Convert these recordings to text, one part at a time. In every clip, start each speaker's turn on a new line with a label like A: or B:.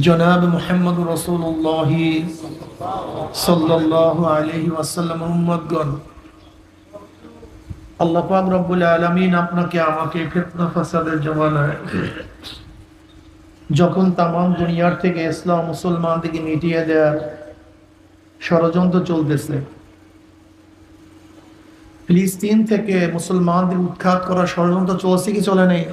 A: জনাব মুহাম্মদ রাসূলুল্লাহ সাল্লাল্লাহু আলাইহি ওয়াসাল্লাম উম্মতগণ, আল্লাহ পাক রব্বুল আলামিন আপনাকে আমাকে ফিতনা ফাসাদের জমানায় যখন তামাম দুনিয়ার থেকে ইসলাম মুসলমানদেরকে মিটিয়ে দেওয়ার ষড়যন্ত্র চলতেছে, ফিলিস্তিন থেকে মুসলমানদের উৎখাত করার ষড়যন্ত্র চলছে কি চলে নেই?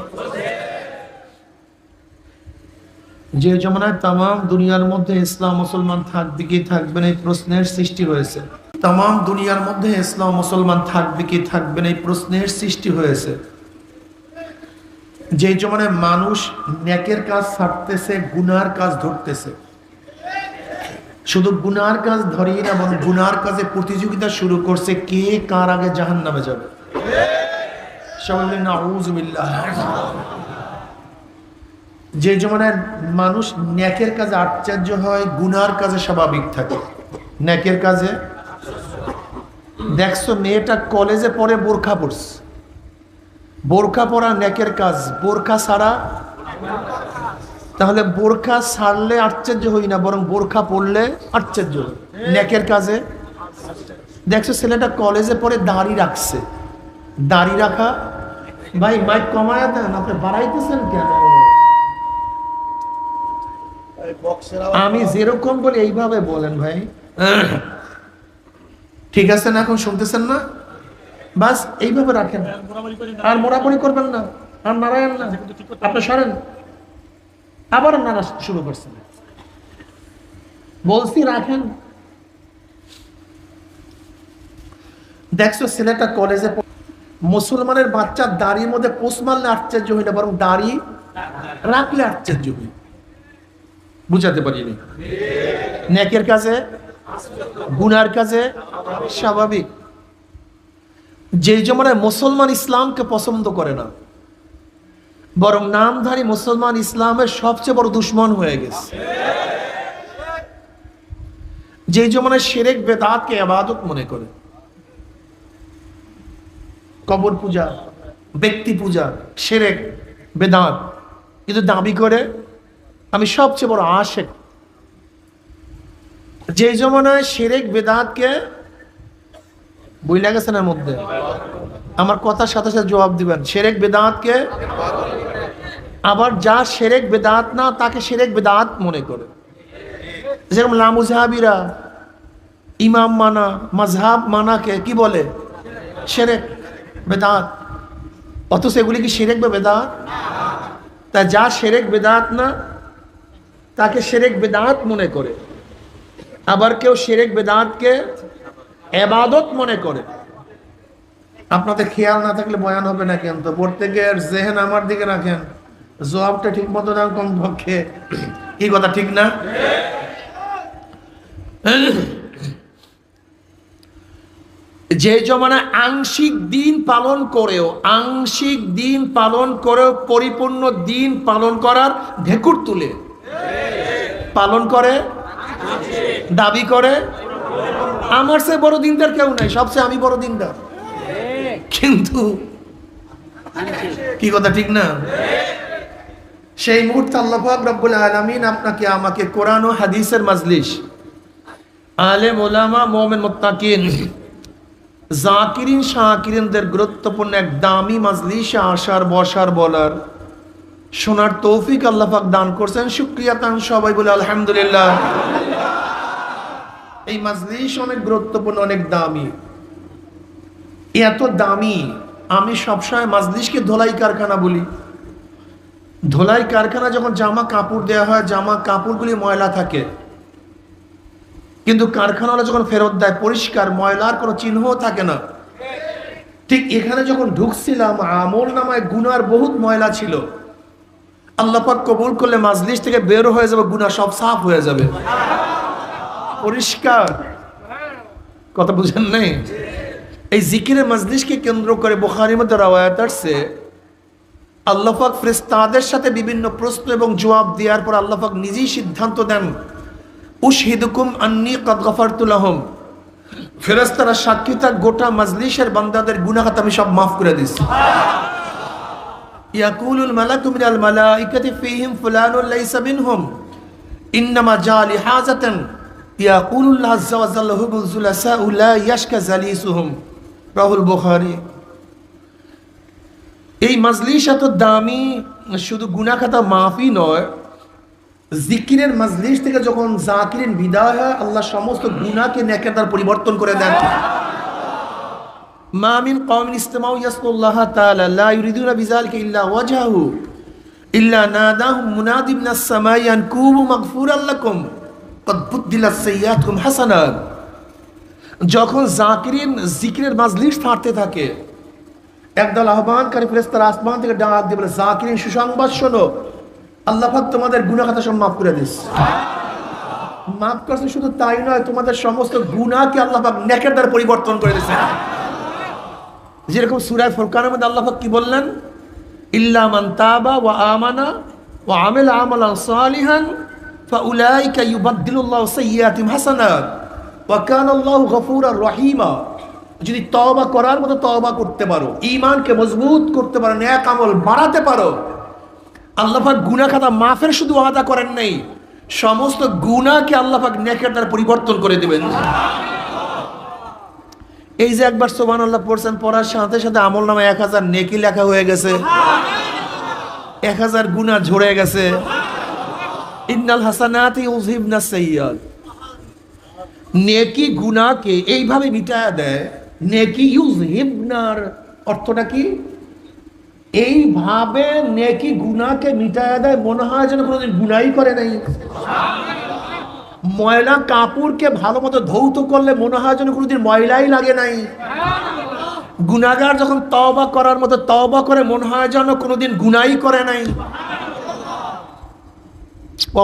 A: যে জমানায় তামাম দুনিয়ার মধ্যে ইসলাম মুসলমান থাকবে কি থাকবে না এই প্রশ্নের সৃষ্টি হয়েছে। তামাম দুনিয়ার মধ্যে ইসলাম মুসলমান থাকবে কি থাকবে না এই প্রশ্নের সৃষ্টি হয়েছে। যে জমানায় মানুষ নেকের কাজ ছাড়তেছে, গুনার কাজ ধরতেছে। শুধু গুনার কাজ ধরিয়ে না, বরং গুনার কাজে প্রতিযোগিতা শুরু করছে, কে কার আগে জাহান্নামে যাবে। সবাই বলেন নাউযুবিল্লাহ। যে জমানায় মানুষ নেকের কাজে আশ্চর্য হয়, গুনার কাজে স্বাভাবিক থাকে। নেকের কাজে দেখছো মেয়েটা কলেজে পড়ে বোরখা পরছে, বোরখা পরা নেকের কাজ, বোরখা ছাড়া। তাহলে বোরখা ছাড়লে আশ্চর্য হই না, বরং বোরখা পরলে আশ্চর্য হই। নেকের কাজে দেখছো ছেলেটা কলেজে পড়ে দাড়ি রাখছে, দাড়ি রাখা। ভাই মাইক কমায়া দেন, আপনি বাড়াইতেছেন কেন? আমি যেরকম বলি এইভাবে বলেন ভাই, ঠিক আছে না? এখন শুনতেছেন না? বাস এইভাবে রাখেন, আর মোড়ামুড়ি করবেন না, আর নারায়ণ না, আপনি সরেন। আবার নারা শুরু করছেন, বলছি রাখেন। দেখছো ছেলেটা কলেজে, মুসলমানের বাচ্চা দাড়ির মধ্যে পোষ মারলে আশ্চর্য হই না, বরং দাড়ি রাখলে আশ্চর্য হই। বুঝাতে পারিনি? নেকের কাজে গুনার কাজে স্বাভাবিক। যে জমানায় মুসলমান ইসলামকে পছন্দ করে না, বরং নামধারী মুসলমান ইসলামের সবচেয়ে বড় দুশ্মন হয়ে গেছে। যে জমানায় শিরক বেদাতকে ইবাদত মনে করে, কবর পূজা, ব্যক্তি পূজা, শিরক বেদাত, কিন্তু দাবি করে আমি সবচেয়ে বড় আশেক। যে জমানায় শিরক বেদাতকে বইলা গেছেন এর মধ্যে, আমার কথার সাথে সাথে জবাব দিবেন, শিরক বেদাতকে, আবার যা শিরক বেদাত না তাকে শিরক বেদাত মনে করে। যেরকম লামুজাহাবিরা ইমাম মানা, মাযহাব মানাকে কি বলে? শিরক বেদাত। অথচ এগুলি কি শিরক বা বেদাত? তা যা শিরক বেদাত না তাকে শিরক বেদাত মনে করে, আবার কেউ শিরক বেদাতকে ইবাদত মনে করে। আপনাদের খেয়াল না থাকলে বয়ান হবে না, কিন্তু প্রত্যেকের জেহেন আমার দিকে রাখেন, জবাবটা ঠিক মতো না কমপক্ষে। কি কথা ঠিক না? যে জমানায় আংশিক দিন পালন করেও পরিপূর্ণ দিন পালন করার ঢেকুর তুলে পালন করে, দাবি করে আমার চেয়ে বড় দিনদার কেউ নাই, সবচেয়ে আমি বড় দিনদার। কিন্তু কি কথা ঠিক না? সেই মুহূর্তে আল্লাহ পাক রব্বুল আলামিন আপনাকে আমাকে কোরআন ও হাদিসের মাজলিস, আলেম ওলামা, মুমিন মুত্তাকিন, জাকিরিন শাকিরিনদের গুরুত্বপূর্ণ এক দামি মাজলিসে আসার, বসার, বলার, শোনার তৌফিক আল্লাহ পাক দান করছেন। শুকরিয়া তান সবাই বলে আলহামদুলিল্লাহ। এই মাজলিস অনেক গুরুত্বপূর্ণ, অনেক দামি। এত দামি, আমি সবসময় মাজলিসকে ধোলাই কারখানা বলি। ধোলাই কারখানা যখন জামা কাপড় দেওয়া হয়, জামা কাপড়গুলি ময়লা থাকে, কিন্তু কারখানাওয়ালা যখন ফেরত দেয় পরিষ্কার, ময়লার কোনো চিহ্নও থাকে না। ঠিক এখানে যখন ঢুকছিলাম, আমল নামায় গুনার বহুত ময়লা ছিল। আল্লাহ পাক কবুল করলে মাজলিস থেকে বের হয়ে যাবে, গুনাহ সব সাফ হয়ে যাবে, পরিষ্কার। কথা বুঝেন নাই? এই জিকিরের মাজলিসকে কেন্দ্র করে বুখারীর মধ্যে রওয়ায়াত আছে, আল্লাহ পাক ফেরেশতাদের সাথে বিভিন্ন প্রশ্ন এবং জবাব দেওয়ার পর আল্লাহ পাক নিজেই সিদ্ধান্ত দেন, উশহিদুকুম আন্নী কাদ গফারতু লাহুম। ফেরেশতারা সাক্ষী থাক, গোটা মাজলিসের বান্দাদের গুনাহ আমি সব মাফ করে দিয়েছি। ইয়াকুলুল মালাকু মিনাল মালাইকাতি ফীহিম ফুলানুন লাইসা মিনহুম। ইন্নামা জালি হাজাতান ইয়াকুলুল্লাহ আযজা ওয়া জাল্লা হুবুল জুলাসাউ লা ইয়াশকা জালিসুহুম, রাহুল বুখারী। এই মাজলিস এত দামি, শুধু গুনাহ খাতা মাফি নয়, জিকিরের মাজলিস থেকে যখন জাকিরিন বিদায় হয়, আল্লাহ সমস্ত গুনাহকে নেকের দ্বারা পরিবর্তন করে দেন। মা মিন কওমিন ইসতামাউ ইয়াসকুল্লাহ তাআলা লা ইউরিদুনা বিযালিকা ইল্লা ওয়াজহাহু ইল্লা নাদাহুম মুনাদি মিনাস সামাই আন কুমু মাগফুরাল লাকুম কদ বুদ্দিলাস সাইয়্যাতুকুম হাসানাত। যখন জাকিরিন জিকিরের মাজলিস থাকতে থাকে, একদল আহ্বানকারী ফেরেশতারা আসমান থেকে ডাক দিয়ে বলে, জাকিরিন সুসংবাদ শোনো, আল্লাহ পাক তোমাদের গুনাহ খাতা সব মাফ করে দিস। মাফ করছে শুধু তাই নয়, তোমাদের সমস্ত গুনাহকে আল্লাহ পাক নেকের দ্বারা পরিবর্তন করে দিয়েছে। যেরকম সূরা ফুরকানের মধ্যে আল্লাহ পাক কি বললেন, ইল্লা মান তাবা ওয়া আমানা ওয়া আমিলা আমালান সালিহান ফাউলাইকা ইউবাদদিলুল্লাহু সাইয়্যাতিহিম হাসানাত ওয়া কানা আল্লাহু গফুরার রহিমা। যদি তওবা করার মতো তওবা করতে পারো, ঈমানকে মজবুত করতে পারো, নেক আমল বাড়াতে পারো, আল্লাহ পাক গুনাহ খাতা মাফের শুধু ওয়াদা করেন নাই, সমস্ত গুনাহকে আল্লাহ পাক নেকের দ্বারা পরিবর্তন করে দিবেন। এই যে একবার সুবহানাল্লাহ পড়ছেন, পড়ার সাথে সাথে আমল নামে 1000 নেকি লেখা হয়ে গেছে, 1000 গুনাহ ঝরে গেছে। ইন্নাল হাসানাতি ইউযহিবনাস সাইয়্যাত। নেকি গুনাহকে এইভাবে মিটায়া দেয়। নেকি ইউযহিবনার অর্থটা কি? এইভাবে নেকি গুনাহকে মিটায়া দেয়, মনে হয় যেন কোনোদিন গুনাহই করে নাই। ময়লা কাপড়কে ভালো মতো ধৌত করলে মনে হয় যেন কোনোদিন ময়লাই লাগে নাই। গুনাহগার যখন তওবা করার মতো তওবা করে, মনে হয় যেন কোনোদিন গুনাহই করে নাই।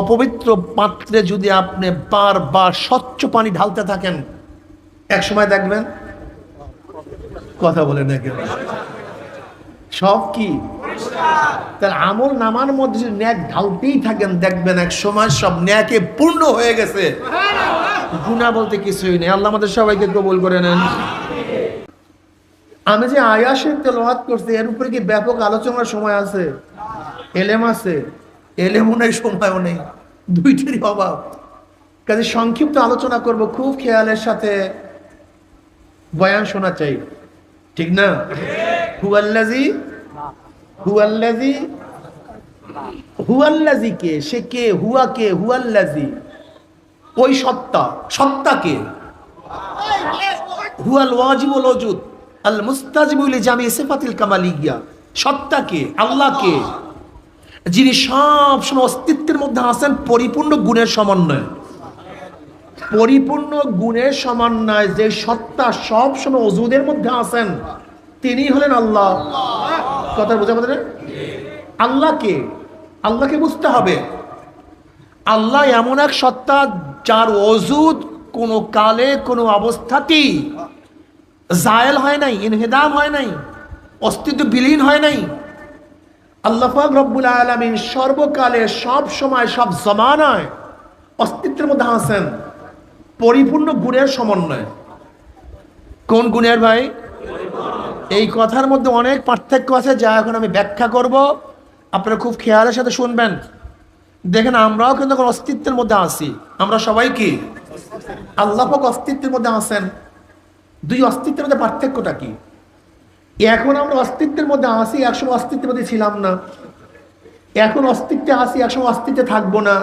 A: অপবিত্র পাত্রে যদি আপনি বারবার স্বচ্ছ পানি ঢালতে থাকেন, এক সময় দেখবেন, কথা বলে না কেন, সব কি তার আমল নামার মধ্যে যদি ন্যাক ঢালতেই থাকেন, দেখবেন এক সময় সব ন্যাকে পূর্ণ হয়ে গেছে, গুনাহ বলতে কিছুই নেই। আল্লাহ আমাদের সবাইকে কবুল করে নেন। আমি যে আয়াতের তেলাওয়াত করছি, এর উপরে কি ব্যাপক আলোচনার সময় আছে? এলেম আছে? এলেমও নেই, সময়ও নেই, দুইটারই অভাব। কাজে সংক্ষিপ্ত আলোচনা করব, খুব খেয়ালের সাথে বয়ান শোনা চাই, ঠিক না? হুয়াল্লাযী কে? সে কে? হুয়া কে? হুয়াল্লাযী, ওই সত্তা। সত্তা কে? হুয়াল ওয়াজিবুল ওজুদ আল মুস্তাজিবু লিজামি সিফাতিল কামালিয়্যা। সত্তা কে? আল্লাহ কে? যিনি সব সময় অস্তিত্বের মধ্যে আছেন, পরিপূর্ণ গুণের সমন্বয়। পরিপূর্ণ গুণের সমন্বয় যে সত্তা সব সময় ওজুদের মধ্যে আছেন, তিনি হলেন আল্লাহ। কথা বোঝা বলেন? আল্লাহকে, আল্লাহকে বুঝতে হবে। আল্লাহ এমন এক সত্তা যার ওজুদ কোনো কালে কোনো অবস্থাতেই জায়েল হয় নাই, ইনহিদাম হয় নাই, অস্তিত্ব বিলীন হয় নাই। আল্লাহ পাক রব্বুল আলামিন সর্বকালে, সব সময়, সব জমানায় অস্তিত্বের মধ্যে আছেন, পরিপূর্ণ গুণের সমন্বয়। কোন গুণের ভাই? এই কথার মধ্যে অনেক পার্থক্য আছে, যা এখন আমি ব্যাখ্যা করব, আপনারা খুব খেয়ালের সাথে শুনবেন। দেখেন, আমরাও কিন্তু এখন অস্তিত্বের মধ্যে আছি। আমরা সবাই কি? আল্লাহ পাক অস্তিত্বের মধ্যে আছেন। দুই অস্তিত্বের মধ্যে পার্থক্যটা কি? এখন আমরা অস্তিত্বের মধ্যে আছি, একসময় অস্তিত্বের মধ্যে ছিলাম না। এখন অস্তিত্বে আছি, একসময় অস্তিত্বে থাকবো না।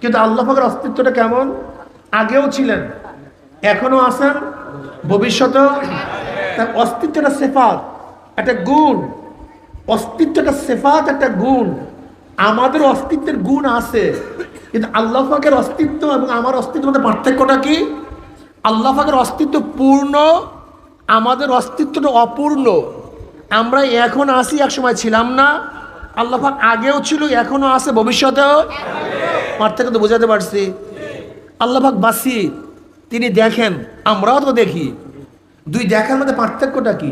A: কিন্তু আল্লাহ পাকের অস্তিত্বটা কেমন? আগেও ছিলেন, এখনো আছেন, ভবিষ্যতেও। তার অস্তিত্বটা সিফাত, একটা গুণ। অস্তিত্বটা সিফাত, একটা গুণ। আমাদের অস্তিত্বের গুণ আছে, কিন্তু আল্লাহ পাকের অস্তিত্ব এবং আমার অস্তিত্বের মধ্যে পার্থক্যটা কি? আল্লাহ পাকের অস্তিত্ব পূর্ণ, আমাদের অস্তিত্বটা অপূর্ণ। আমরা এখন আছি, একসময় ছিলাম না। আল্লাহ পাক আগেও ছিল, এখনো আছে, ভবিষ্যতেও। পার্থক্য তো বোঝাতে পারছি। আল্লাহ পাক বাসির, তিনি দেখেন, আমরাও তো দেখি। দুই দেখার মধ্যে পার্থক্যটা কি?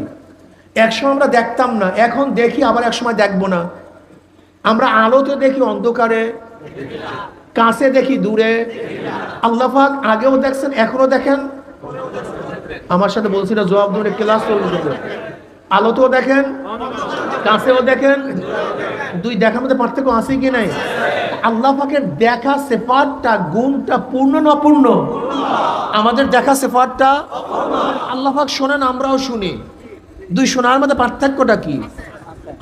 A: একসময় আমরা দেখতাম না, এখন দেখি, আবার একসময় দেখবো না। আমরা আলোতে দেখি, অন্ধকারে, কাছে দেখি, দূরে। আল্লাহ পাক আগেও দেখছেন, এখনো দেখেন। আমার সাথে বলছি না, জবাব ধরে ক্লাস চলছে। আলোতেও দেখেন, কাছেও দেখেন। দুই দেখার মধ্যে পার্থক্য আছে কি নাই? আল্লাহ পাকের দেখা সিফাতটা গুণটা পূর্ণ না অপূর্ণ? আমাদের দেখা সিফাতটা আল্লাহ পাক শোনেন, আমরাও শুনি। দুই শোনার মধ্যে পার্থক্যটা কি?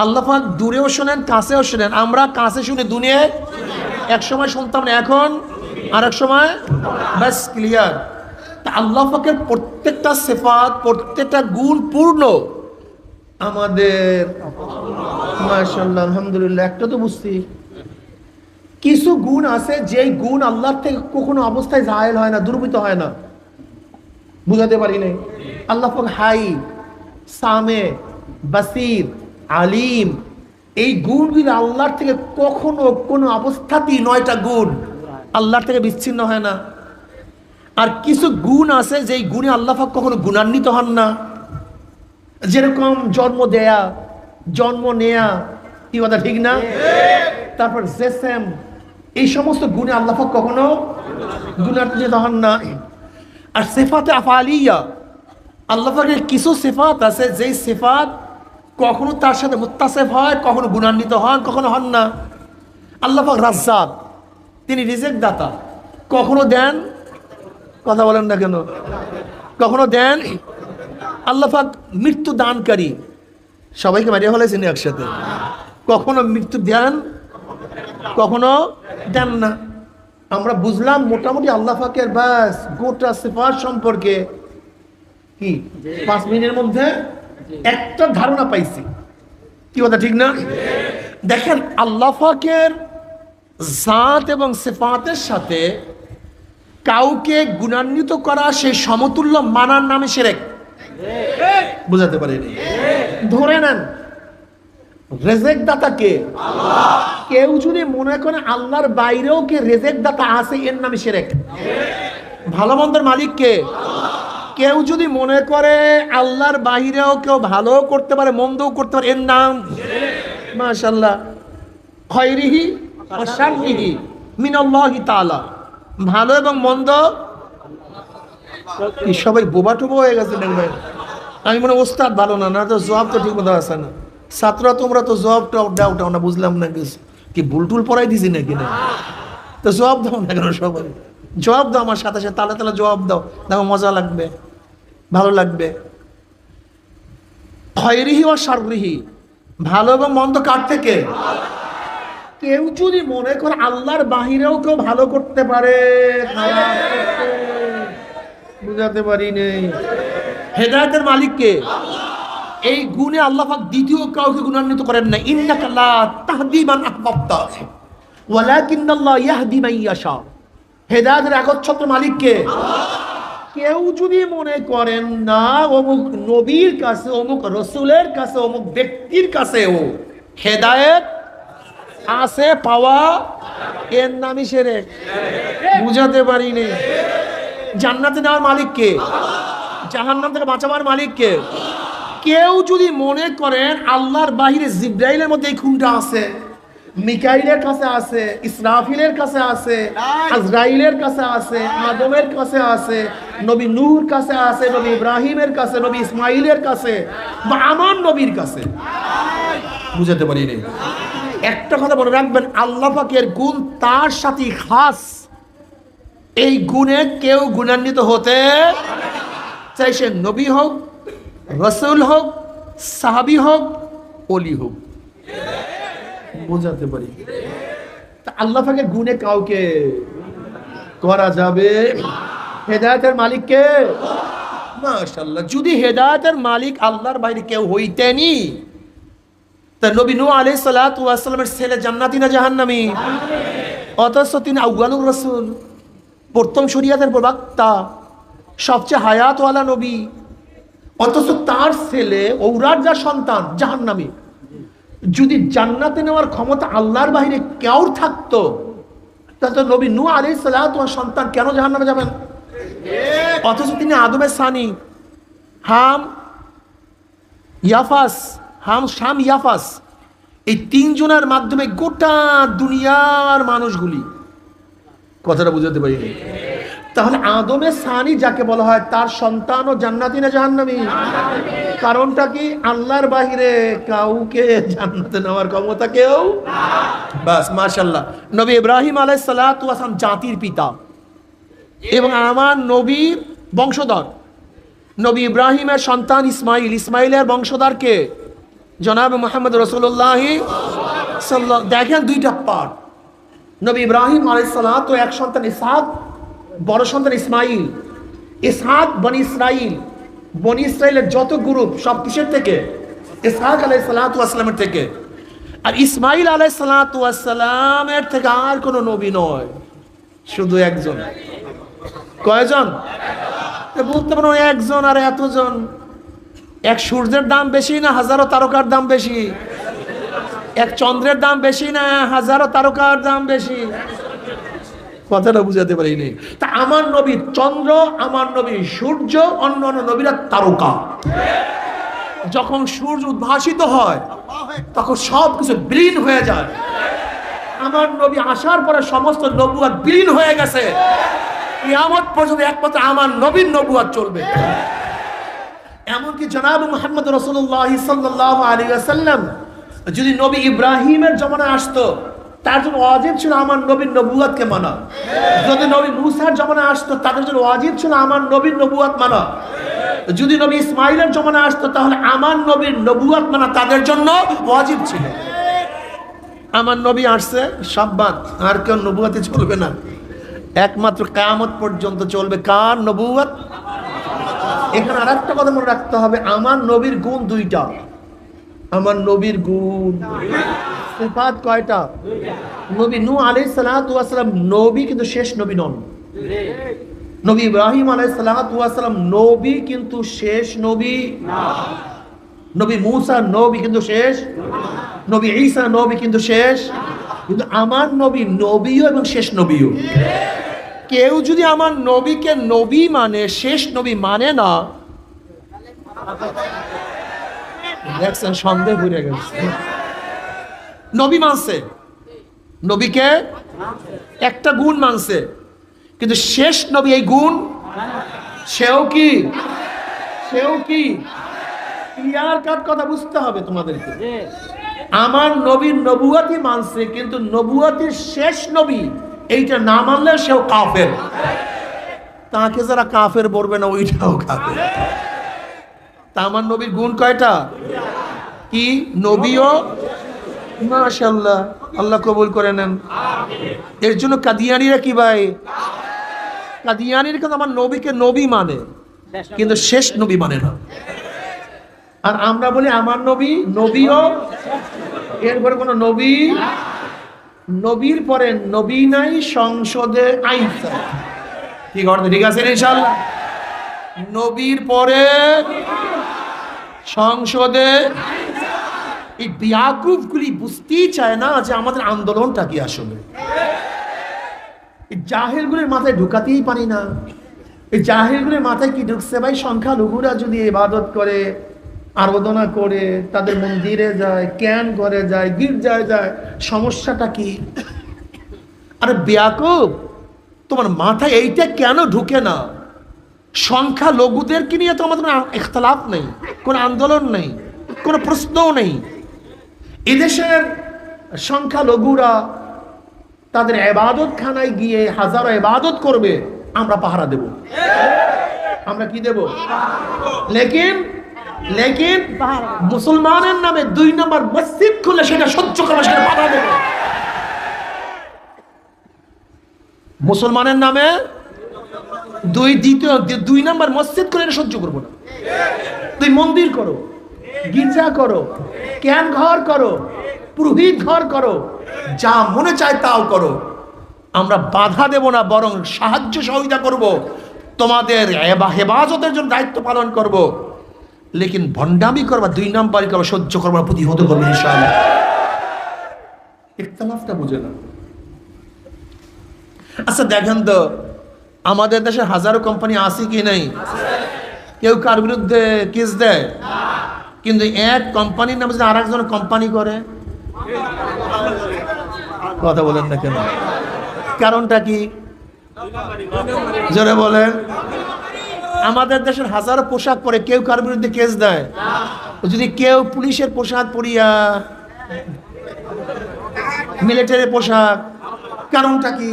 A: আল্লাহ পাক দূরেও শোনেন, কাছেও শোনেন। আমরা কাছে শুনি, দুনিয়ায় এক সময় শুনতাম না, এখন আর এক সময় ব্যাস ক্লিয়ার। তা আল্লাহ পাকের প্রত্যেকটা সিফাত, প্রত্যেকটা গুণ পূর্ণ। আমাদের মাশাআল্লাহ আলহামদুলিল্লাহ একটা তো বুঝছি। কিছু গুণ আছে যেই গুণ আল্লাহর থেকে কখনো অবস্থায় জায়েল হয় না, দুর্বৃত হয় না। বুঝাতে পারি নাই? আল্লাহ পাক হাই, সামে, বাসির, আলিম, এই গুণগুলো আল্লাহর থেকে কখনো কোনো অবস্থাতেই 9টা গুণ আল্লাহর থেকে বিচ্ছিন্ন হয় না। আর কিছু গুণ আছে যেই গুণে আল্লাহ পাক কখনো গুণান্বিত হন না। যেরকম জন্ম দেয়া, জন্ম নেয়া, কি কথা ঠিক না? তারপর জেসেম, এই সমস্ত গুণে আল্লাহ পাক কখনো গুণান্বিত হন না। আর সিফাতে আফআলিয়া, আল্লাহ পাকের কিছু সিফাত আছে যেই সিফাত কখনো তার সাথে মুত্তাসিফ হয়, কখনো গুণান্বিত হন, কখনো হন না। আল্লাহ পাক রাজ্জাক, তিনি রিজিক দাতা, কখনো দেন, কথা বলেন না কেন, কখনো দেন। আল্লাহ পাক মৃত্যু দানকারী, সবাইকে মারিয়ে ফেলেছেন একসাথে, কখনো মৃত্যু দেন, কখনো দেন না। আমরা বুঝলাম মোটামুটি আল্লাহ পাকের বাস গোটা সিফাত সম্পর্কে কি 5 মিনিটের মধ্যে একটা ধারণা পাইছি, কি কথা ঠিক না? দেখেন আল্লাহ পাকের জাত এবং সিফাতের সাথে কাউকে গুণান্বিত করা, সেই সমতুল্য মানার নামে শিরক। বুঝাতে পারিনি? ধরে নেন রেজেক দাতা কে? আল্লাহ। কেউ যদি মনে করে আল্লাহর বাইরেও কে রেজেক দাতা আছে, এর নামে শিরক। ভালো মন্দের মালিক কে? আল্লাহ। কেউ যদি মনে করে আল্লাহর বাইরেও কেউ ভালো করতে পারে, মন্দও করতে পারে, এর নাম মাশাআল্লাহ খায়রিহি ওয়া শাররিহি মিনাল্লাহি তাআলা। ভালো এবং মন্দ কি সবাই বোবা টোবা হয়ে গেছে দেখবেন। আমি মনে ওস্তাদ ভালো না, না তো জবাব তো ঠিক মতো আসে না। ছাত্ররা তোমরা তো জবাবটা দাও না, বুঝলাম না কিছু, কি ভুলটুল পড়াই দিছি নাকি না? তো জবাব দাও না কেন? সবাই জবাব দাও, আমার সাথে সাথে তালে তালে জবাব দাও, দেখো মজা লাগবে, ভালো লাগবে। খায়রিহি ওয়া শাররিহি, ভালো এবং মন্দ কার থেকে? কেউ যদি মনে করে আল্লাহর বাহিরেও কেউ ভালো করতে পারে, খারাপ করতে, বুঝাতে পারি নেই। হেদায়েতের মালিক কে? আল্লাহ। এই গুণে আল্লাহ পাক দ্বিতীয় কাউকে গুণান্বিত করেন না। ইন্নাকা লা তাহদি মান আহবাবতা ওয়ালাকিন্নাল্লাহ ইয়াহদি মান ইয়াশা। হেদায়েতের একচ্ছত্র মালিক কে? আল্লাহ। কেউ যদি মনে করেন না অমুক নবীর কাছে, অমুক রাসূলের কাছে, অমুক ব্যক্তির কাছেও হেদায়েত আছে পাওয়া, এর নামই শিরক। বুঝাতে পারি নেই? জান্নাতে নেওয়ার মালিক কে? জাহান্নাম থেকে বাঁচাবার মালিক কে? কেউ যদি মনে করেন আল্লাহর বাহিরে জিব্রাইলের মধ্যে এই খুনটা আছে, মিকাইলের কাছে আছে, ইসরাফিলের কাছে আছে, আজরাইলের কাছে আছে, আদমের কাছে আছে, নবী নূহর কাছে আছে, নবী ইব্রাহিমের কাছে, নবী ইসমাইলের কাছে, বা আমার নবীর কাছে, বুঝাতে পারি নেই। একটা কথা মনে রাখবেন, আল্লাহ পাকের গুণ তার সাথে খাস। এই গুণে কেউ গুণান্বিত হতে চাই, সে নবী হোক, রাসূল হোক, সাহাবী হোক, ওলি হোক। বুঝাতে পারি? তা আল্লাহ পাকের গুণে কাউকে করা যাবে। হেদায়েতের মালিক কে? মাশাআল্লাহ। যদি হেদায়েতের মালিক আল্লাহর বাইরে কেউ হইতেনি, তা নবী নূহ আলাইহিস সালাতু ওয়াস সালামের ছেলে জান্নাতি না জাহান্নামী? অথচ তিনি আউয়ালুর রাসূল, প্রথম শরীয়তের প্রবক্তা, সবচেয়ে হায়াতওয়ালা নবী, অথচ তার ছেলে ঔরার যা সন্তান জাহান্নামী। যদি জান্নাতে নেওয়ার ক্ষমতা আল্লাহর বাইরে কেউ থাকতো, তাহলে নবী নূহ আলাইহিস সালাতু ওয়াস সন্তান কেন জাহান্নামে যাবেন? অথচ তিনি আদমের সানি, হাম ইয়াফাস, শাম ইয়াফাস, এই 3 জনের মাধ্যমে গোটা দুনিয়ার মানুষগুলি, কথাটা বুঝাতে পারি। তাহলে আদমের সানি যাকে বলা হয় তার সন্তান ও জান্নাতি না জাহান্নামী? কারণটা কি? আল্লাহর বাহিরে কাউকে জান্নাতে নেওয়ার ক্ষমতা কেউ। বাস মাশাআল্লাহ। নবী ইব্রাহিম আলাইহিস সালাতু ওয়াস সালাম জাতির পিতা এবং আমার নবীর বংশধর। নবী ইব্রাহিমের সন্তান ইসমাইল, ইসমাইলের বংশধর কে? জনাব মুহাম্মদ রাসূলুল্লাহ সাল্লাল্লাহু। দেখেন দুইটা পার্ট। নবী ইব্রাহিম আলাইহিস সালাতু এক সন্তান ইসহাক, বড় সন্তান ইসমাইল। ইসহাক বনি ইসরাইল, বনি ইসরাইলের যত গ্রুপ সব কিসের থেকে? ইসহাক আলাইহিস সালাতু ওয়াস সালামের থেকে। আর ইসমাইল আলাইহিস সালাতু ওয়াস সালামের থেকে আর কোনো নবী নয়, শুধু একজন। কয়জন? বলতে পারো একজন। আর এতজন, এক সূর্যের দাম বেশি না হাজারো তারকার দাম বেশি? এক চন্দ্রের দাম বেশি না হাজারো তারকার দাম বেশি? কথাটা বুঝাতে পারিনি। তা আমার নবী চন্দ্র, আমার নবী সূর্য, অন্য অন্য নবীরা তারকা। যখন সূর্য উদ্ভাসিত হয় তখন সব কিছু বিলীন হয়ে যায়। আমার নবী আসার পরে সমস্ত নবুয়ত বিলীন হয়ে গেছে। কিয়ামত পর্যন্ত একমাত্র আমার নবীর নবুয়ত চলবে। এমনকি জনাব মুহাম্মদ রাসূলুল্লাহ সাল্লাল্লাহু আলাইহি ওয়াসাল্লাম যদি নবী ইব্রাহিমের জমানায় আসতো, তার জন্য ওয়াজিব ছিল আমার নবীর নবুয়তকে মানা। যদি নবী মুসার জমানায় আসতো, তাদের জন্য ওয়াজিব ছিল আমার নবীর নবুয়ত মানা। যদি নবী ইসমাইলের জমানায় আসতো, তাহলে আমার নবীর নবুয়ত মানা তাদের জন্য ওয়াজিব ছিল। আমার নবী আসছে, সব বাদ, আর কেউ নবুয়তে চলবে না। একমাত্র কিয়ামত পর্যন্ত চলবে কার নবুয়ত? এখানে আর একটা কথা মনে রাখতে হবে, আমার নবীর গুণ দুইটা। আমার নবীর গুণ সিফাত কয়টা? নবী নূহ আলাইহিস সালাতু ওয়াস সালাম নবী, কিন্তু শেষ নবী নন। নবী ইব্রাহিম আলাইহিস সালাতু ওয়াস সালাম নবী, কিন্তু শেষ নবী না। নবী মূসা নবী, কিন্তু শেষ। নবী ঈসা নবী, কিন্তু শেষ। কিন্তু আমার নবী নবীও এবং শেষ নবীও। কেউ যদি আমার নবীকে নবী মানে, শেষ নবী মানে না, দেখছেন সন্দেহ ঘুরে গেছে। নবী মানছে, নবীকে একটা গুণ মানছে, কিন্তু শেষ নবী এই গুণ সেও কি ক্লিয়ার কাট কথা বুঝতে হবে তোমাদেরকে। আমার নবীর নবুয়তই মানছে, কিন্তু নবুয়তের শেষ নবী এইটা না মানলে সেও কাফের। তাকে যারা কাফের বলবে না, ওইটাও কাফের। তা আমার নবীর গুণ কয়টা? কি? নবীও মাশাআল্লাহ, আল্লাহ কবুল করে নেন। এর জন্য কাদিয়ানীরা কি ভাই? কাদিয়ানীরা কিন্তু আমার নবীকে নবী মানে, কিন্তু শেষ নবী মানে না। আর আমরা বলি আমার নবী নবীও, এরপরে কোনো নবী, নবীর পরে নবী নাই, সংসদে আইসা। ঠিক আছে, ঠিক আছে ইনশাআল্লাহ। নবীর পরে সংসদে। এই বিয়াকুফগুলি বুঝতেই চায় না যে আমাদের আন্দোলনটা কি আসলে। এই জাহেলগুলির মাথায় ঢুকাতেই পারি না। এই জাহেলগুলির মাথায় কি ঢুকছে ভাই? সংখ্যালঘুরা যদি ইবাদত করে, আরাধনা করে, তাদের মন্দিরে যায়, ক্যান করে যায়, গির্জায় যায়, সমস্যাটা কি? আরে বিয়াকুফ, তোমার মাথায় এইটা কেন ঢুকে না? সংখ্যালঘুদেরকে নিয়ে তো আমাদের ইখতিলাফ নেই, কোনো আন্দোলন নেই, কোনো প্রশ্নও নেই। এদেশের সংখ্যালঘুরা তাদের ইবাদত খানায় গিয়ে হাজারো ইবাদত করবে, আমরা পাহারা দেব। আমরা কি দেব? লেকিন মুসলমানের নামে 2 নম্বর মসজিদ খুলে সেটা সহ্য করা, সেটা বাধা দেব। মুসলমানের নামে 2 নম্বর মসজিদ করে এটা সহ্য করবো না। তুই মন্দির করো, গির্জা করো, ক্যান ঘর করো, পুরোহিত ঘর করো, যা মনে চায় তাও করো, আমরা বাধা দেব না, বরং সাহায্য সহযোগিতা করব, তোমাদের হেফাজতের জন্য দায়িত্ব পালন করব। লেকিন ভণ্ডামি করবা, 2 নম্বরই করবা, সহ্য করবা, প্রতিহত করবে ইনশাআল্লাহ। ইখতিলাফটা বুঝে না। আচ্ছা দেখেন তো, আমাদের দেশে হাজারো কোম্পানি আছে কি নেই? কেউ কার বিরুদ্ধে কেস দেয়, কিন্তু এক কোম্পানির নামে যদি আরেকজন কোম্পানি করে, কথা বলেন না কেন? কারণটা কি? জোরে বলেন। আমাদের দেশের হাজারো পোশাক পরে কেউ কার বিরুদ্ধে কেস দেয়? যদি কেউ পুলিশের পোশাক পরিয়া, মিলিটারি পোশাক, কারণটা কি?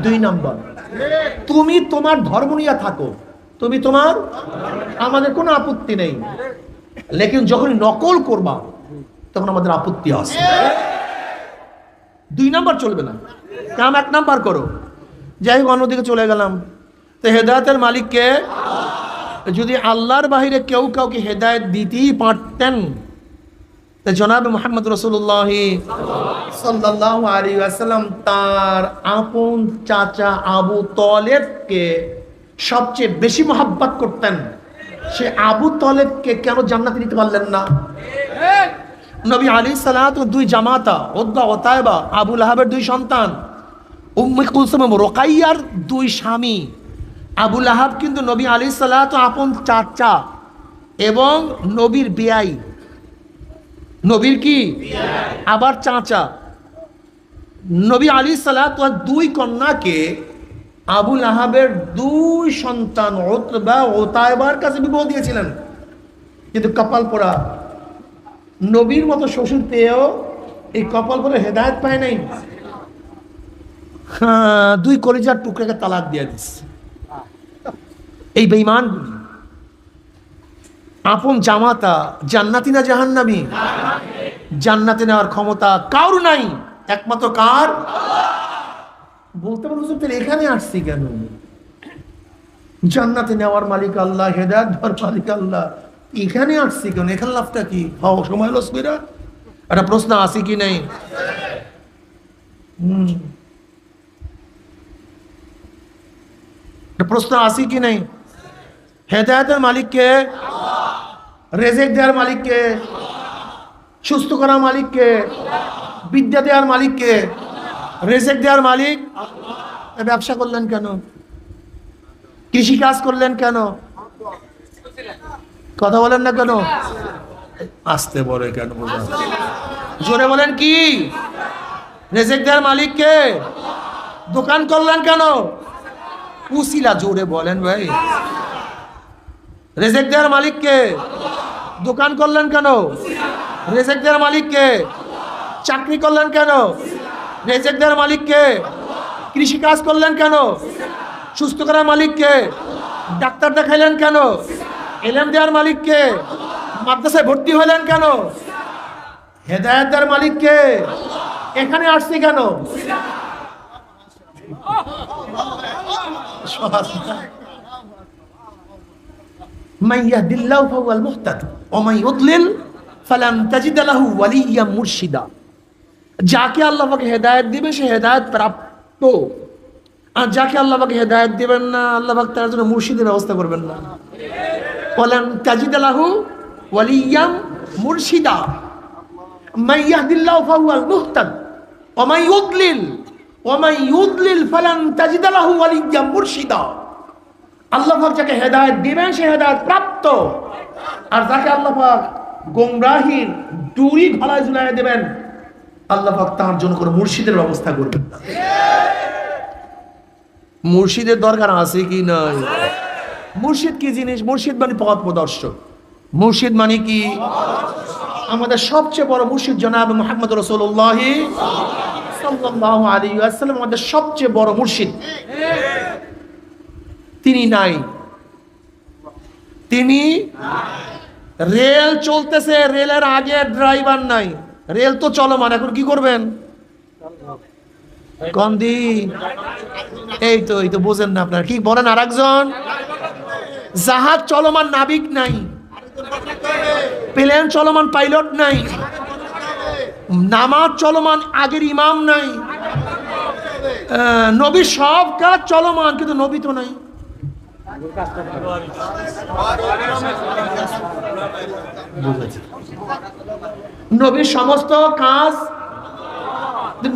A: 2 নম্বর, তুমি তোমার ধর্ম নিয়ে থাকো, তুমি তোমার, আমাদের কোনো আপত্তি নেই, লেকিন যখন নকল করবা তখন আমাদের আপত্তি আছে। 2 নম্বর চলবে না, কাম 1 নম্বর করো। যাই হোক, অন্যদিকে চলে গেলাম। তো হেদায়েতের মালিককে, যদি আল্লাহর বাহিরে কেউ কাউকে হেদায়েত দিতেই পারতেন, তো জনাব মুহাম্মদ রাসূলুল্লাহ সাল্লাল্লাহু আলাইহি ওয়াসাল্লাম তার আপন চাচা আবু তালেবকে সবচেয়ে বেশি মহব্বত করতেন। সে আবু তালেবকে কেন জান্নাতে দিতে পারলেন না? নবী আলাইহিস সালাতু 2 জামাতা, উতবা ও তায়বা, আবু লাহাবের 2 সন্তান, উম্মে কুলসুম ও রুকাইয়ার 2 স্বামী। আবু লাহাব কিন্তু নবী আলাইহিস সালাতু আপন চাচা এবং নবীর বিয়াই, নবীর কি আবার চাচা। নবী আলাইহিস সালাতু 2 কন্যাকে আবু লাহাবের 2 সন্তান উতবা ও তায়বার কাছে বিবাহ দিয়েছিলেন, কিন্তু কপাল পোড়া, নবীর মতো শ্বশুর পেয়েও এই কপাল পোড়া হেদায়েত পায় নাই। 2 কলিজার টুকরাকে তালাক দিয়ে দিচ্ছে। এই বেঈমানগুলি আপন জামাতা জান্নাতি না জাহান্নামী? জান্নাতে নেওয়ার ক্ষমতা কার নাই, একমাত্র কার? বলতে পারো তাহলে এখানে আসছি কেন? জান্নাতে নেওয়ার মালিক আল্লাহ, হেদায়েত দেওয়ার মালিক আল্লাহ, এখানে আসছি কেন? এখানে লাভটা কি? সময় লস কইরা একটা প্রশ্ন আসি কি নাই? প্রশ্ন আসি কি নাই? হেদায়েতের মালিককে, রেজেক দেওয়ার মালিককে, সুস্থ করার মালিককে, বিদ্যা দেওয়ার মালিককে, রেজেক দেওয়ার মালিক। ব্যবসা করলেন কেন? কৃষি কাজ করলেন কেন? কথা বলেন না কেন? আসতে বলে কেন? জোরে বলেন কি? রেজেক দেওয়ার মালিককে। দোকান করলেন কেন? উসিলা, জোরে বলেন ভাই। রেজেক দেওয়ার মালিককে। দোকান করলেন কেন? রেজেক দেওয়ার মালিককে। চাকরি করলেন কেন? রেজেক দেওয়ার মালিককে। কৃষি কাজ করলেন কেন? সুস্থ করার মালিককে। ডাক্তার দেখাইলেন কেন? ইলম দেওয়ার মালিককে। মাদ্রাসায় ভর্তি হলেন কেন? হেদায়েত দেওয়ার মালিককে। এখানে আসছি কেন? মান ইয়াহদিল্লাহু ফাহুয়াল মুহতাদ ওয়া মান ইউদ্লিল ফালান তাজিদ লাহু ওয়ালিয়্যাম মুরশিদা। যাকে আল্লাহ পাক হেদায়েত দিবেন সে হেদায়েত প্রাপ্ত, আর যাকে আল্লাহ পাক হেদায়েত দিবেন না, আল্লাহ পাক তার জন্য মুর্শিদের ব্যবস্থা করবেন না। ওয়ালান তাজিদ লাহু ওয়ালিয়্যাম মুরশিদা। মান ইয়াহদিল্লাহু ফাহুয়াল মুহতাদ ওয়া মান ইউদ্লিল ফালান তাজিদ লাহু ওয়ালিয়্যাম মুরশিদা। আল্লাহ পাক যাকে হেদায়েত দিবেন সে হেদায়েত প্রাপ্ত, আর যাকে আল্লাহ পাক গোমরাহির ডুরি গলায় ঝুলাইয়া দেবেন, আল্লাহ পাক তার জন্য কোনো মুর্শিদের ব্যবস্থা করবেন না। মুর্শিদের দরকার আছে কি নাই? মুর্শিদ কি জিনিস? মুর্শিদ মানে পথ প্রদর্শক। মুর্শিদ মানে কি? আমাদের সবচেয়ে বড় মুর্শিদ জনাব মুহাম্মদ রাসূলুল্লাহ সাল্লাল্লাহু আলাইহি ওয়াসাল্লাম আমাদের সবচেয়ে বড় মুর্শিদ। তিনি নাই, তিনি রেল চলতেছে, রেলের আগে ড্রাইভার নাই, রেল তো চলমান, এখন কি করবেন? কন্দি এই তো বোঝেন না আপনারা, কি বলেন? আর একজন জাহাজ চলমান, নাবিক নাই, প্লেন চলমান, পাইলট নাই, নামাজ চলমান, আগের ইমাম নাই, নবীর সব কাজ চলমান কিন্তু নবী তো নাই। নবীর সমস্ত কাজ,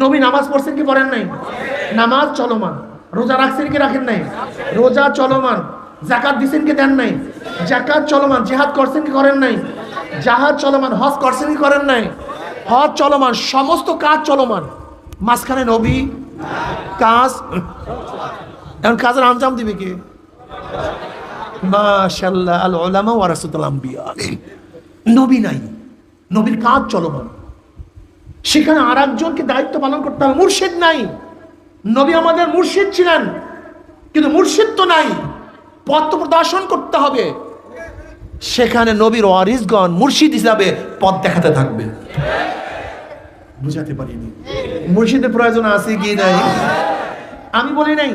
A: নবী নামাজ পড়ছেন কি পড়েন নাই? নামাজ চলমান। রোজা রাখছেন কি রাখেন নাই? রোজা চলমান। যাকাত দিছেন কি দেন নাই? যাকাত চলমান। জিহাদ করছেন কি করেন নাই? জিহাদ চলমান। হজ করছেন কি করেন নাই? হজ চলমান। সমস্ত কাজ চলমান। মাঝখানে নবী কাজ এখন কাজের আঞ্জাম দিবে কে? মাশাআল্লাহ, আল উলামা ওয়ারাসাতুল আম্বিয়া। নবী নাই, নবীর কাজ চলমান, সেখানে আর একজনকে দায়িত্ব পালন করতে হবে। মুর্শিদ নাই, নবী আমাদের মুর্শিদ ছিলেন, কিন্তু মুর্শিদ তো নাই, পথ প্রদর্শন করতে হবে। সেখানে নবীর ওয়ারিসগণ মুর্শিদ হিসাবে পথ দেখাতে থাকবে। বুঝাতে পারিনি মুর্শিদের প্রয়োজন আছে কি নাই? আমি বলি নাই,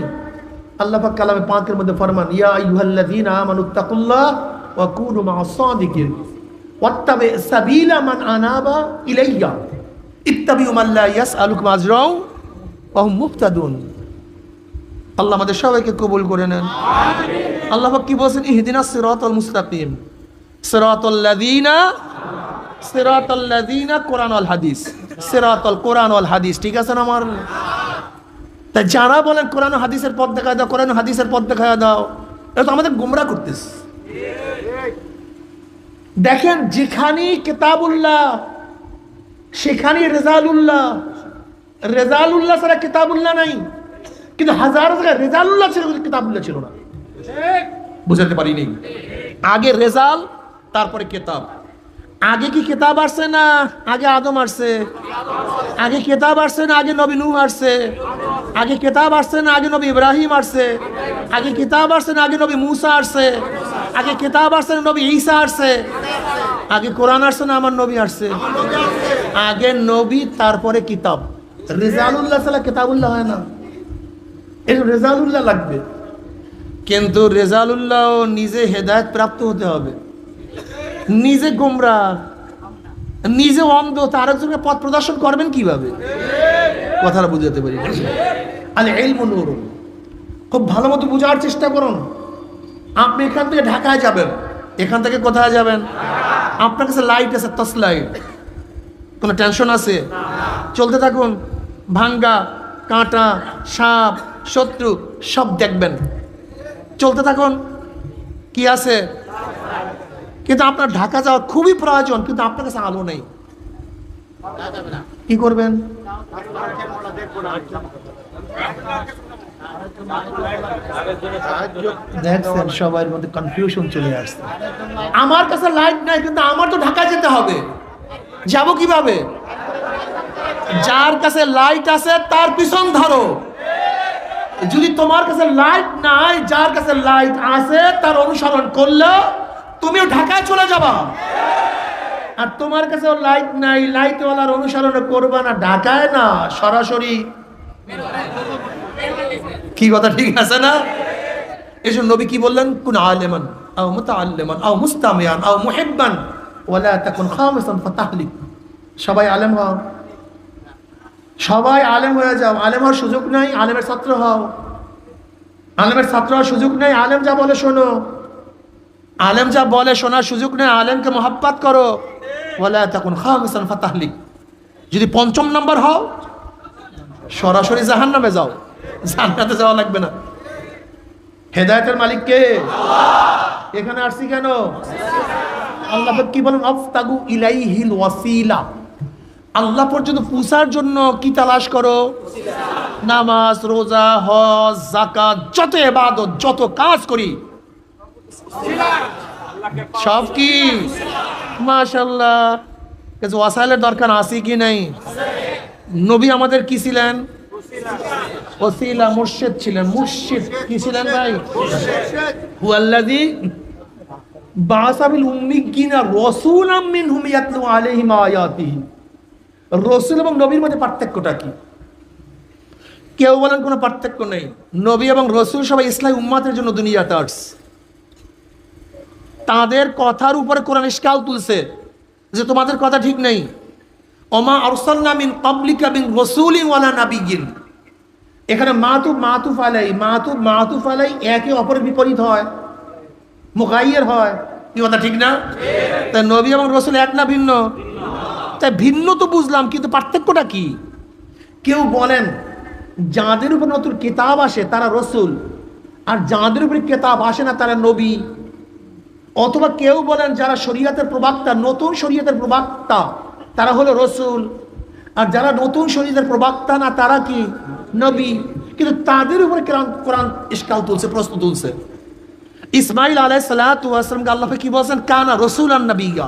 A: আল্লাহ পাক কালামে পাকের মধ্যে ফরমান, ইয়া আইয়ুহাল্লাযীনা আমানুত্তাকুল্লাহ ওয়া কুনু মা'আস সাদিকিন ওয়াত্তাবি সাবিলা মান আনাবা ইলাইয়া ইত্তাবিউ মান লা ইয়াসআলুকুম আজরাও ওয়া হুম মুহতাদুন। আল্লাহ আমাদের সবাইকে কবুল করে নেন। আমিন। আল্লাহ পাক কি বলেন? ইহদিনাস সিরাতাল মুস্তাকিম সিরাতাল লাযীনা কোরআন ওয়াল হাদিস, সিরাতাল কোরআন ওয়াল হাদিস, ঠিক আছে না? আমার তাই যারা বলেন কোরআন ও হাদিসের পথ দেখায় দাও, কোরআন ও হাদিসের পথ দেখায় দাও, এটা তো আমাদের গোমরাহ করতেছে। দেখেন, যেখানেই কিতাবুল্লাহ সেখানেই রেজালুল্লাহ। রেজালুল্লাহ ছাড়া কিতাবুল্লাহ নাই, কিন্তু হাজার জায়গায় রেজালুল্লাহ ছিল, কিতাবুল্লাহ ছিল না। বুঝাতে পারিনি? আগে রেজাল, তারপরে কিতাব। আগে কি কিতাব আসছে না আগে আদম আসছে? আগে কিতাব আসছে না আগে নবী নূহ আসছে? আগে কিতাব আসছে না আগে নবী ইব্রাহিম আসছে? আগে কিতাব আসছে না আগে নবী মুসা আসছে? আগে কিতাব আসছে না নবী ঈসা আসছে? আগে কোরআন আসছে না আমার নবী আসছে? আগে নবী, তারপরে কিতাব। রেজালুল্লাহ ছাড়া কিতাবুল্লাহ হয় না, এই রেজালুল্লাহ লাগবে। কিন্তু রেজালুল্লাহ নিজে হেদায়েত প্রাপ্ত হতে হবে, নিজে গোমরা, নিজে অন্ধ, তার একজনকে পথ প্রদর্শন করবেন কিভাবে? কথাটা বুঝাতে পারি। আল ইলমু নূরুন, খুব ভালো মতো বোঝার চেষ্টা করুন। আপনি এখান থেকে ঢাকায় যাবেন, এখান থেকে কোথায় যাবেন? আপনার কাছে লাইট আছে, টর্চ লাইট, কোনো টেনশন আছে? চলতে থাকুন, ভাঙ্গা, কাঁটা, সাপ, শত্রু সব দেখবেন, চলতে থাকুন। কি আছে? কিন্তু আপনার ঢাকা যাওয়ার খুবই প্রয়োজন, কিন্তু আপনার কাছে আলো নেই, কি করবেন? দেখছেন সবার মধ্যে কনফিউশন চলে আসছে। আমার কাছে লাইট নাই, কিন্তু আমার তো ঢাকা যেতে হবে, যাব কিভাবে? যার কাছে লাইট আছে তার পিছন ধরো। যদি তোমার কাছে লাইট নাই, যার কাছে লাইট আছে তার অনুসরণ করলে তুমিও ঢাকায় চলে যাবা। আর তোমার কাছেও লাইট নাই, লাইটওয়ালার অনুসরণ করবা না, ঢাকায় না, সরাসরি। কি কথা ঠিক আছে না? এসব নবী কি বললেন? কুন আলিমান আও মুতাআল্লিমান আও মুস্তামিয়ান আও মুহিব্বান ওয়ালা তাকুন খামিসান ফাতাহলিক। সবাই আলেম হও, সবাই আলেম হয়ে যাও। আলেম হওয়ার সুযোগ নাই, আলেমের ছাত্র হও। আলেমের ছাত্র হওয়ার সুযোগ নাই, আলেম যা বলে শোনো। আলেম যা বলে শোনার সুযোগ নেই, আলেমকে মহাব্বত করো। ওয়ালা তাকুন খামিসান ফাতাহলিক। যদি পঞ্চম নাম্বার হও, সরাসরি জাহান্নামে যাও, জান্নাতে যাওয়া লাগবে না। হেদায়েতের মালিক কে? এখানে আসছি কেন? আল্লাহ কি বলেন? আফতাগু ইলাইহিল ওয়াসিলা। আল্লাহ পর্যন্ত পৌঁছার জন্য কি তালাশ করো? নামাজ, রোজা, হজ, যাকাত, যত ইবাদত, যত কাজ করি সব কি? মাশাআল্লাহ। ওয়াসাইলের দরকার আছে কি নাই? নবী আমাদের কি ছিলেন? ওসিলা, মুর্শিদ ছিলেন। মুর্শিদ কি ছিলেন ভাই? হুয়াল্লাযী বাআসা বিল উম্মিয়িনা রাসূলাম মিনহুম ইয়াতলু আলাইহিম আয়াতিহি। রাসূল এবং নবীর মধ্যে পার্থক্যটা কি? কেউ বলেন কোনো পার্থক্য নেই। নবী এবং রাসূল সবাই ইসলামী উম্মতের জন্য দুনিয়াতে আসছে। তাদের কথার উপরে কোরআন ইশকাল তুলছে যে তোমাদের কথা ঠিক নেই। ওমা আরসালনা মিন ক্বাবলিকা মিন রাসূলিন ওয়ালা নাবিয়্যিন। এখানে মাতুফ আলাই একে অপরের বিপরীত হয়, মুগাইয়্যির হয়। কি কথা ঠিক না? তাই নবী এবং রাসূল এক না ভিন্ন? তাই ভিন্ন তো বুঝলাম, কিন্তু পার্থক্যটা কি? কেউ বলেন যাদের উপর নতুন কিতাব আসে তারা রাসূল, আর যাদের উপর কিতাব আসে না তারা নবী। অথবা কেউ বলেন যারা শরীয়তের প্রবক্তা, নতুন শরীয়তের প্রবক্তা, তারা হলো রাসূল। আর যারা নতুন শরীরের প্রবক্তা না তারা কি নবী, কিন্তু তাদের উপরে কোরআন ইশকাল তুলছে, প্রশ্ন তুলছে। ইসমাইল আলাইহিস সালাতু ওয়াস সালামকে আল্লাহ কি বলছেন, কানা রাসূলান নাবিয়্যা,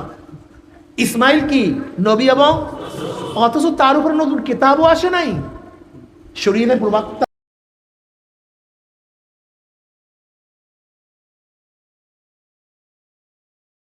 A: ইসমাইল কি নবী এবং অথচ তার উপরে নতুন কিতাবও আসে নাই, শরীরের প্রবক্তা